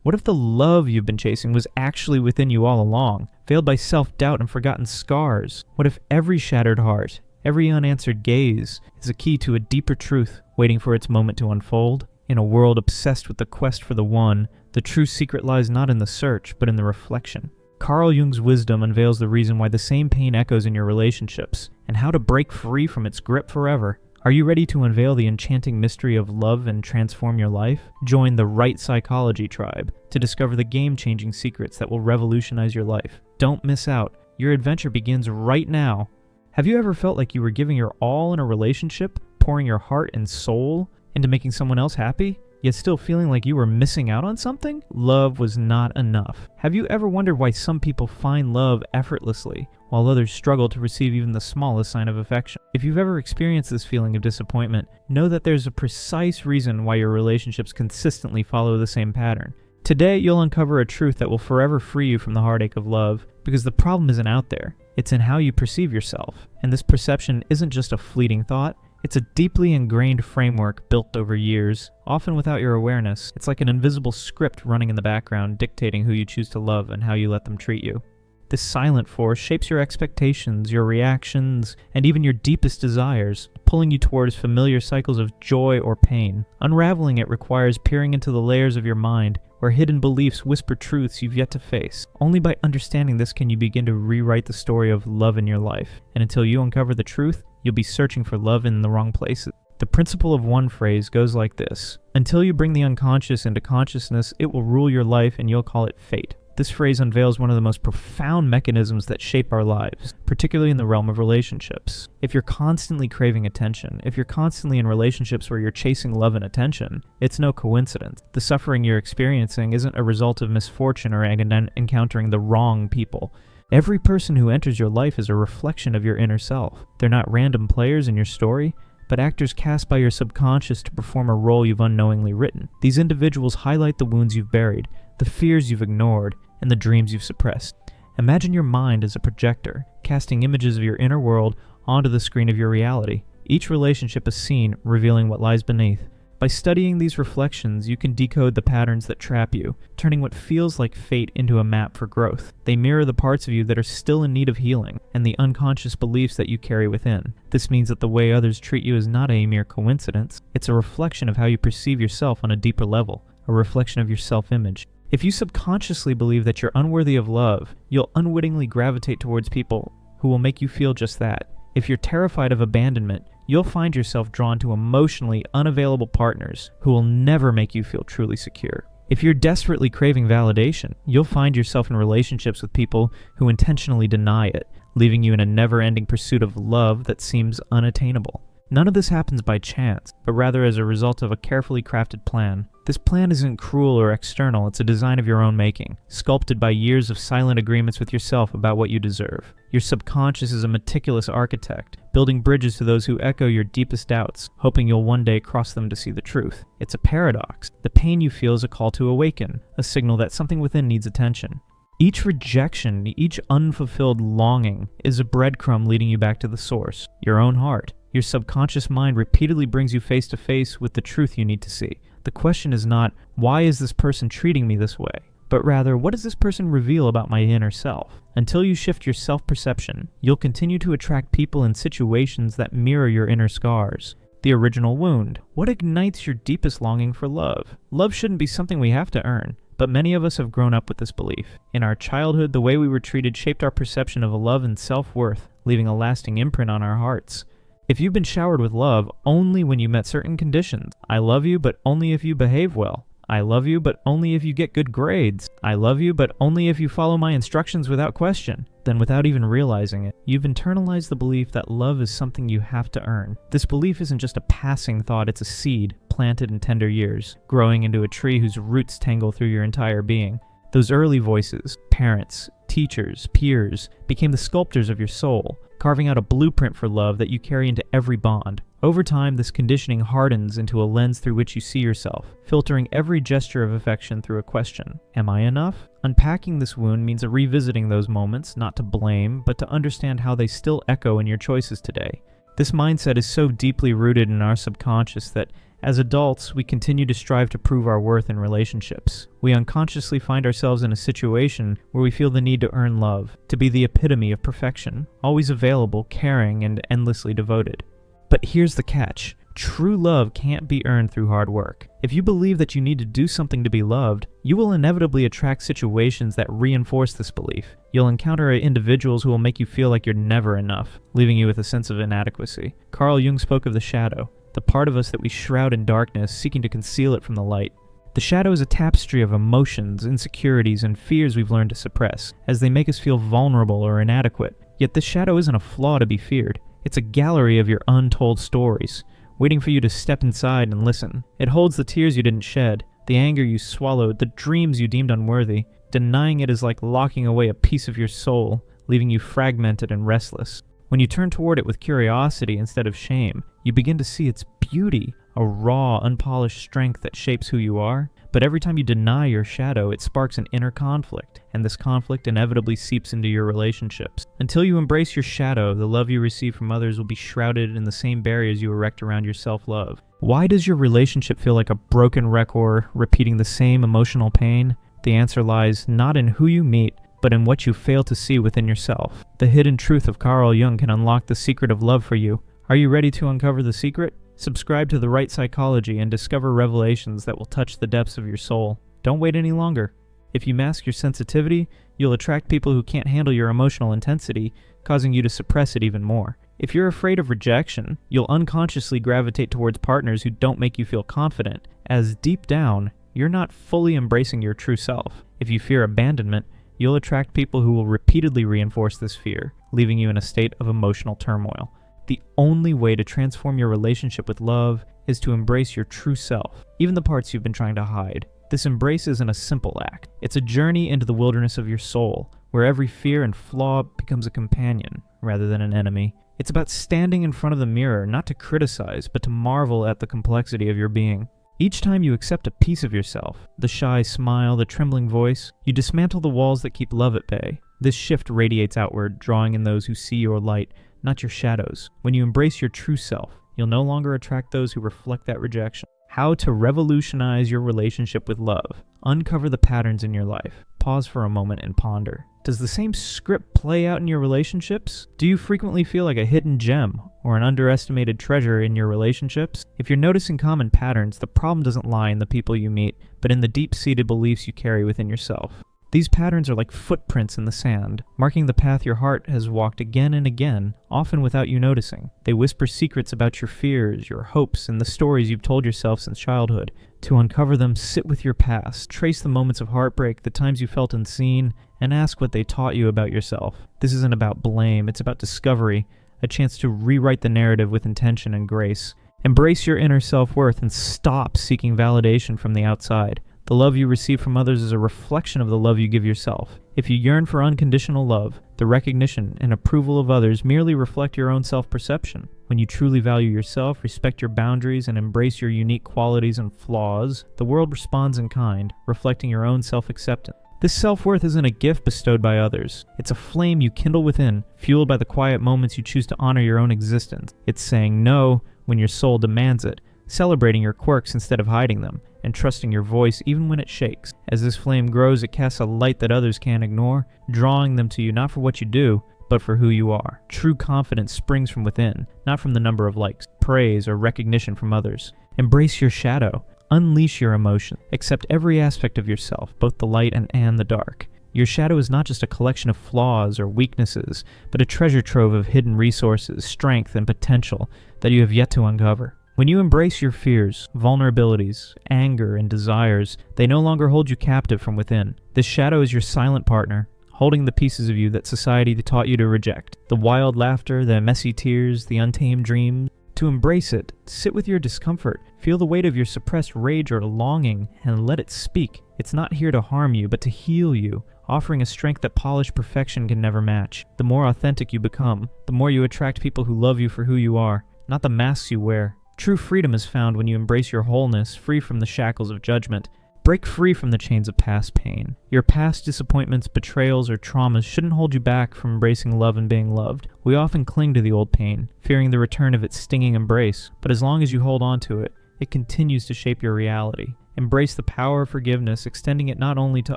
What if the love you've been chasing was actually within you all along, veiled by self-doubt and forgotten scars? What if every shattered heart, every unanswered gaze, is a key to a deeper truth waiting for its moment to unfold? In a world obsessed with the quest for the one, the true secret lies not in the search, but in the reflection. Carl Jung's wisdom unveils the reason why the same pain echoes in your relationships, and how to break free from its grip forever. Are you ready to unveil the enchanting mystery of love and transform your life? Join the Right Psychology Tribe to discover the game-changing secrets that will revolutionize your life. Don't miss out. Your adventure begins right now. Have you ever felt like you were giving your all in a relationship, pouring your heart and soul into making someone else happy, yet still feeling like you were missing out on something? Love was not enough. Have you ever wondered why some people find love effortlessly, while others struggle to receive even the smallest sign of affection? If you've ever experienced this feeling of disappointment, know that there's a precise reason why your relationships consistently follow the same pattern. Today, you'll uncover a truth that will forever free you from the heartache of love, because the problem isn't out there. It's in how you perceive yourself. And this perception isn't just a fleeting thought. It's a deeply ingrained framework built over years, often without your awareness. It's like an invisible script running in the background, dictating who you choose to love and how you let them treat you. This silent force shapes your expectations, your reactions, and even your deepest desires, pulling you towards familiar cycles of joy or pain. Unraveling it requires peering into the layers of your mind, where hidden beliefs whisper truths you've yet to face. Only by understanding this can you begin to rewrite the story of love in your life. And until you uncover the truth, you'll be searching for love in the wrong places. The principle of one phrase goes like this: until you bring the unconscious into consciousness, it will rule your life and you'll call it fate. This phrase unveils one of the most profound mechanisms that shape our lives, particularly in the realm of relationships. If you're constantly craving attention, if you're constantly in relationships where you're chasing love and attention, it's no coincidence. The suffering you're experiencing isn't a result of misfortune or encountering the wrong people. Every person who enters your life is a reflection of your inner self. They're not random players in your story, but actors cast by your subconscious to perform a role you've unknowingly written. These individuals highlight the wounds you've buried, the fears you've ignored, and the dreams you've suppressed. Imagine your mind as a projector, casting images of your inner world onto the screen of your reality. Each relationship is seen, revealing what lies beneath. By studying these reflections, you can decode the patterns that trap you, turning what feels like fate into a map for growth. They mirror the parts of you that are still in need of healing, and the unconscious beliefs that you carry within. This means that the way others treat you is not a mere coincidence. It's a reflection of how you perceive yourself on a deeper level, a reflection of your self-image. If you subconsciously believe that you're unworthy of love, you'll unwittingly gravitate towards people who will make you feel just that. If you're terrified of abandonment, you'll find yourself drawn to emotionally unavailable partners who will never make you feel truly secure. If you're desperately craving validation, you'll find yourself in relationships with people who intentionally deny it, leaving you in a never-ending pursuit of love that seems unattainable. None of this happens by chance, but rather as a result of a carefully crafted plan. This plan isn't cruel or external, it's a design of your own making, sculpted by years of silent agreements with yourself about what you deserve. Your subconscious is a meticulous architect, building bridges to those who echo your deepest doubts, hoping you'll one day cross them to see the truth. It's a paradox. The pain you feel is a call to awaken, a signal that something within needs attention. Each rejection, each unfulfilled longing, is a breadcrumb leading you back to the source, your own heart. Your subconscious mind repeatedly brings you face to face with the truth you need to see. The question is not, why is this person treating me this way? But rather, what does this person reveal about my inner self? Until you shift your self-perception, you'll continue to attract people and situations that mirror your inner scars. The original wound. What ignites your deepest longing for love? Love shouldn't be something we have to earn, but many of us have grown up with this belief. In our childhood, the way we were treated shaped our perception of love and self-worth, leaving a lasting imprint on our hearts. If you've been showered with love only when you met certain conditions, I love you but only if you behave well. I love you but only if you get good grades. I love you but only if you follow my instructions without question. Then without even realizing it, you've internalized the belief that love is something you have to earn. This belief isn't just a passing thought, it's a seed planted in tender years, growing into a tree whose roots tangle through your entire being. Those early voices, parents, teachers, peers, became the sculptors of your soul, carving out a blueprint for love that you carry into every bond. Over time, this conditioning hardens into a lens through which you see yourself, filtering every gesture of affection through a question. Am I enough? Unpacking this wound means revisiting those moments, not to blame, but to understand how they still echo in your choices today. This mindset is so deeply rooted in our subconscious that as adults, we continue to strive to prove our worth in relationships. We unconsciously find ourselves in a situation where we feel the need to earn love, to be the epitome of perfection, always available, caring, and endlessly devoted. But here's the catch. True love can't be earned through hard work. If you believe that you need to do something to be loved, you will inevitably attract situations that reinforce this belief. You'll encounter individuals who will make you feel like you're never enough, leaving you with a sense of inadequacy. Carl Jung spoke of the shadow, the part of us that we shroud in darkness, seeking to conceal it from the light. The shadow is a tapestry of emotions, insecurities, and fears we've learned to suppress, as they make us feel vulnerable or inadequate. Yet this shadow isn't a flaw to be feared. It's a gallery of your untold stories, waiting for you to step inside and listen. It holds the tears you didn't shed, the anger you swallowed, the dreams you deemed unworthy. Denying it is like locking away a piece of your soul, leaving you fragmented and restless. When you turn toward it with curiosity instead of shame, you begin to see its beauty, a raw, unpolished strength that shapes who you are. But every time you deny your shadow, it sparks an inner conflict, and this conflict inevitably seeps into your relationships. Until you embrace your shadow, the love you receive from others will be shrouded in the same barriers you erect around your self-love. Why does your relationship feel like a broken record, repeating the same emotional pain? The answer lies not in who you meet, but in what you fail to see within yourself. The hidden truth of Carl Jung can unlock the secret of love for you. Are you ready to uncover the secret? Subscribe to The Right Psychology and discover revelations that will touch the depths of your soul. Don't wait any longer. If you mask your sensitivity, you'll attract people who can't handle your emotional intensity, causing you to suppress it even more. If you're afraid of rejection, you'll unconsciously gravitate towards partners who don't make you feel confident, as deep down, you're not fully embracing your true self. If you fear abandonment, you'll attract people who will repeatedly reinforce this fear, leaving you in a state of emotional turmoil. The only way to transform your relationship with love is to embrace your true self, even the parts you've been trying to hide. This embrace isn't a simple act. It's a journey into the wilderness of your soul, where every fear and flaw becomes a companion rather than an enemy. It's about standing in front of the mirror, not to criticize, but to marvel at the complexity of your being. Each time you accept a piece of yourself, the shy smile, the trembling voice, you dismantle the walls that keep love at bay. This shift radiates outward, drawing in those who see your light, not your shadows. When you embrace your true self, you'll no longer attract those who reflect that rejection. How to revolutionize your relationship with love. Uncover the patterns in your life. Pause for a moment and ponder. Does the same script play out in your relationships? Do you frequently feel like a hidden gem or an underestimated treasure in your relationships? If you're noticing common patterns, the problem doesn't lie in the people you meet, but in the deep-seated beliefs you carry within yourself. These patterns are like footprints in the sand, marking the path your heart has walked again and again, often without you noticing. They whisper secrets about your fears, your hopes, and the stories you've told yourself since childhood. To uncover them, sit with your past, trace the moments of heartbreak, the times you felt unseen, and ask what they taught you about yourself. This isn't about blame, it's about discovery, a chance to rewrite the narrative with intention and grace. Embrace your inner self-worth and stop seeking validation from the outside. The love you receive from others is a reflection of the love you give yourself. If you yearn for unconditional love, the recognition and approval of others merely reflect your own self-perception. When you truly value yourself, respect your boundaries, and embrace your unique qualities and flaws, the world responds in kind, reflecting your own self-acceptance. This self-worth isn't a gift bestowed by others. It's a flame you kindle within, fueled by the quiet moments you choose to honor your own existence. It's saying no when your soul demands it, celebrating your quirks instead of hiding them, and trusting your voice even when it shakes. As this flame grows, it casts a light that others can't ignore, drawing them to you not for what you do, but for who you are. True confidence springs from within, not from the number of likes, praise, or recognition from others. Embrace your shadow. Unleash your emotions. Accept every aspect of yourself, both the light and the dark. Your shadow is not just a collection of flaws or weaknesses, but a treasure trove of hidden resources, strength, and potential that you have yet to uncover. When you embrace your fears, vulnerabilities, anger, and desires, they no longer hold you captive from within. This shadow is your silent partner, holding the pieces of you that society taught you to reject. The wild laughter, the messy tears, the untamed dreams. To embrace it, sit with your discomfort, feel the weight of your suppressed rage or longing, and let it speak. It's not here to harm you, but to heal you, offering a strength that polished perfection can never match. The more authentic you become, the more you attract people who love you for who you are, not the masks you wear. True freedom is found when you embrace your wholeness, free from the shackles of judgment. Break free from the chains of past pain. Your past disappointments, betrayals, or traumas shouldn't hold you back from embracing love and being loved. We often cling to the old pain, fearing the return of its stinging embrace, but as long as you hold on to it, it continues to shape your reality. Embrace the power of forgiveness, extending it not only to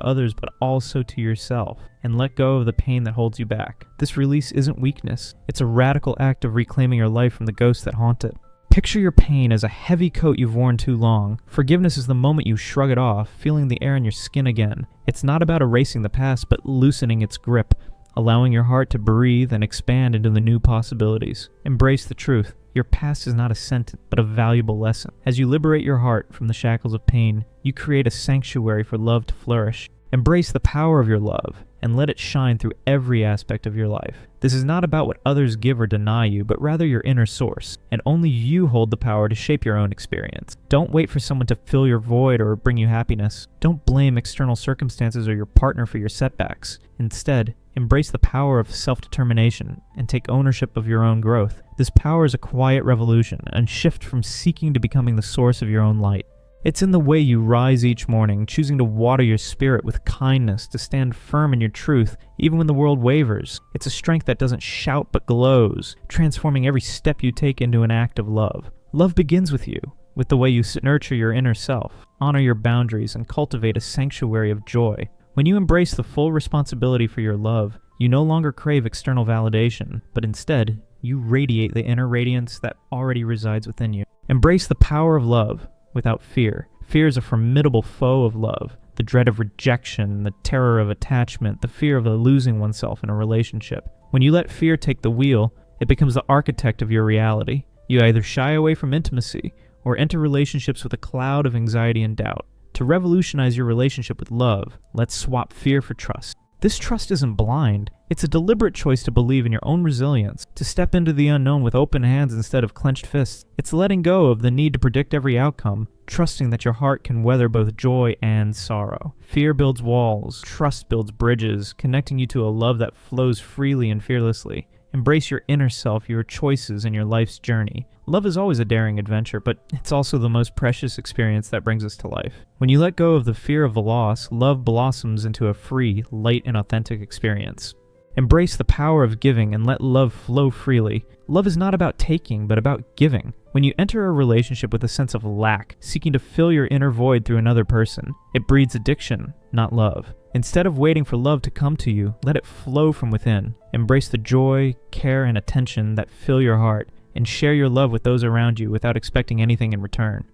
others but also to yourself, and let go of the pain that holds you back. This release isn't weakness. It's a radical act of reclaiming your life from the ghosts that haunt it. Picture your pain as a heavy coat you've worn too long. Forgiveness is the moment you shrug it off, feeling the air in your skin again. It's not about erasing the past, but loosening its grip, allowing your heart to breathe and expand into the new possibilities. Embrace the truth. Your past is not a sentence, but a valuable lesson. As you liberate your heart from the shackles of pain, you create a sanctuary for love to flourish. Embrace the power of your love, and let it shine through every aspect of your life. This is not about what others give or deny you, but rather your inner source, and only you hold the power to shape your own experience. Don't wait for someone to fill your void or bring you happiness. Don't blame external circumstances or your partner for your setbacks. Instead, embrace the power of self-determination and take ownership of your own growth. This power is a quiet revolution, and shift from seeking to becoming the source of your own light. It's in the way you rise each morning, choosing to water your spirit with kindness, to stand firm in your truth, even when the world wavers. It's a strength that doesn't shout but glows, transforming every step you take into an act of love. Love begins with you, with the way you nurture your inner self, honor your boundaries, and cultivate a sanctuary of joy. When you embrace the full responsibility for your love, you no longer crave external validation, but instead, you radiate the inner radiance that already resides within you. Embrace the power of love without fear. Fear is a formidable foe of love. The dread of rejection, the terror of attachment, the fear of losing oneself in a relationship. When you let fear take the wheel, it becomes the architect of your reality. You either shy away from intimacy or enter relationships with a cloud of anxiety and doubt. To revolutionize your relationship with love, let's swap fear for trust. This trust isn't blind. It's a deliberate choice to believe in your own resilience, to step into the unknown with open hands instead of clenched fists. It's letting go of the need to predict every outcome, trusting that your heart can weather both joy and sorrow. Fear builds walls, trust builds bridges, connecting you to a love that flows freely and fearlessly. Embrace your inner self, your choices, and your life's journey. Love is always a daring adventure, but it's also the most precious experience that brings us to life. When you let go of the fear of the loss, love blossoms into a free, light, and authentic experience. Embrace the power of giving and let love flow freely. Love is not about taking, but about giving. When you enter a relationship with a sense of lack, seeking to fill your inner void through another person, it breeds addiction, not love. Instead of waiting for love to come to you, let it flow from within. Embrace the joy, care, and attention that fill your heart, and share your love with those around you without expecting anything in return.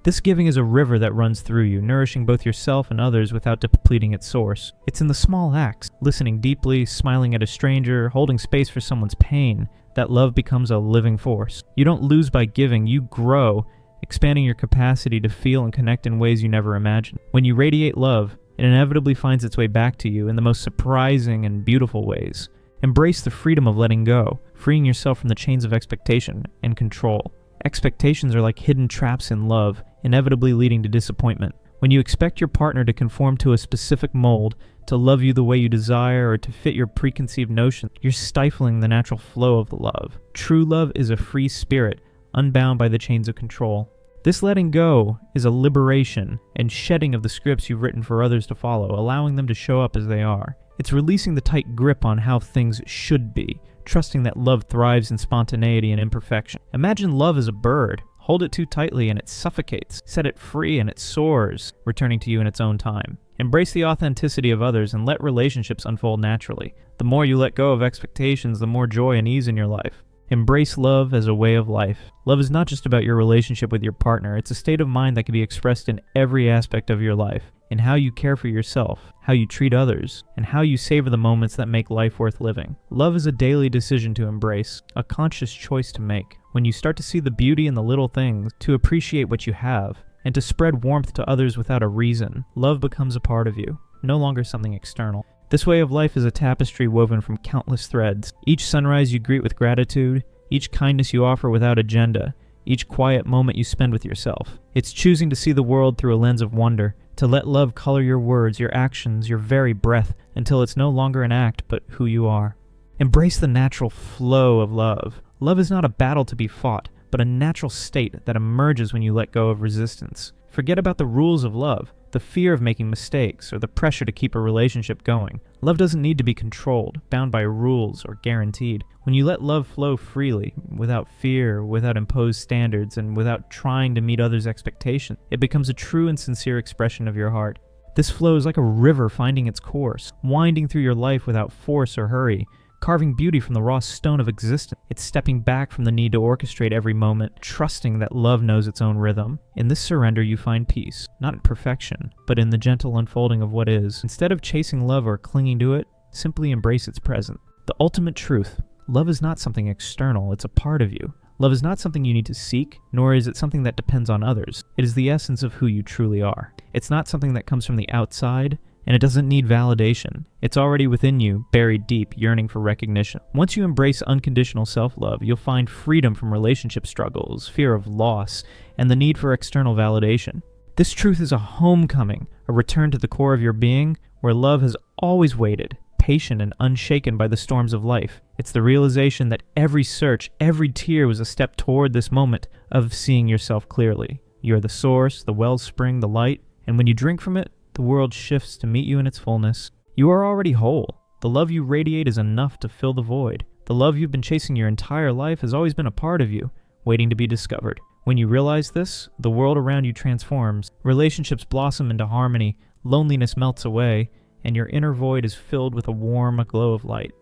This giving is a river that runs through you, nourishing both yourself and others without depleting its source. It's in the small acts, listening deeply, smiling at a stranger, holding space for someone's pain, that love becomes a living force. You don't lose by giving, you grow, expanding your capacity to feel and connect in ways you never imagined. When you radiate love, it inevitably finds its way back to you in the most surprising and beautiful ways. Embrace the freedom of letting go, freeing yourself from the chains of expectation and control. Expectations are like hidden traps in love, inevitably leading to disappointment. When you expect your partner to conform to a specific mold, to love you the way you desire, or to fit your preconceived notions, you're stifling the natural flow of the love. True love is a free spirit, unbound by the chains of control. This letting go is a liberation and shedding of the scripts you've written for others to follow, allowing them to show up as they are. It's releasing the tight grip on how things should be, trusting that love thrives in spontaneity and imperfection. Imagine love as a bird. Hold it too tightly and it suffocates. Set it free and it soars, returning to you in its own time. Embrace the authenticity of others and let relationships unfold naturally. The more you let go of expectations, the more joy and ease in your life. Embrace love as a way of life. Love is not just about your relationship with your partner. It's a state of mind that can be expressed in every aspect of your life, in how you care for yourself, how you treat others, and how you savor the moments that make life worth living. Love is a daily decision to embrace, a conscious choice to make. When you start to see the beauty in the little things, to appreciate what you have, and to spread warmth to others without a reason, love becomes a part of you, no longer something external. This way of life is a tapestry woven from countless threads. Each sunrise you greet with gratitude, each kindness you offer without agenda, each quiet moment you spend with yourself. It's choosing to see the world through a lens of wonder, to let love color your words, your actions, your very breath, until it's no longer an act, but who you are. Embrace the natural flow of love. Love is not a battle to be fought, but a natural state that emerges when you let go of resistance. Forget about the rules of love. The the fear of making mistakes, or the pressure to keep a relationship going. Love doesn't need to be controlled, bound by rules, or guaranteed. When you let love flow freely, without fear, without imposed standards, and without trying to meet others' expectations, it becomes a true and sincere expression of your heart. This flow is like a river finding its course, winding through your life without force or hurry, carving beauty from the raw stone of existence. It's stepping back from the need to orchestrate every moment, trusting that love knows its own rhythm. In this surrender you find peace, not in perfection, but in the gentle unfolding of what is. Instead of chasing love or clinging to it, simply embrace its presence. The ultimate truth: love is not something external, it's a part of you. Love is not something you need to seek, nor is it something that depends on others. It is the essence of who you truly are. It's not something that comes from the outside, and it doesn't need validation. It's already within you, buried deep, yearning for recognition. Once you embrace unconditional self-love, you'll find freedom from relationship struggles, fear of loss, and the need for external validation. This truth is a homecoming, a return to the core of your being, where love has always waited, patient and unshaken by the storms of life. It's the realization that every search, every tear was a step toward this moment of seeing yourself clearly. You are the source, the wellspring, the light, and when you drink from it, the world shifts to meet you in its fullness. You are already whole. The love you radiate is enough to fill the void. The love you've been chasing your entire life has always been a part of you, waiting to be discovered. When you realize this, the world around you transforms. Relationships blossom into harmony, loneliness melts away, and your inner void is filled with a warm glow of light.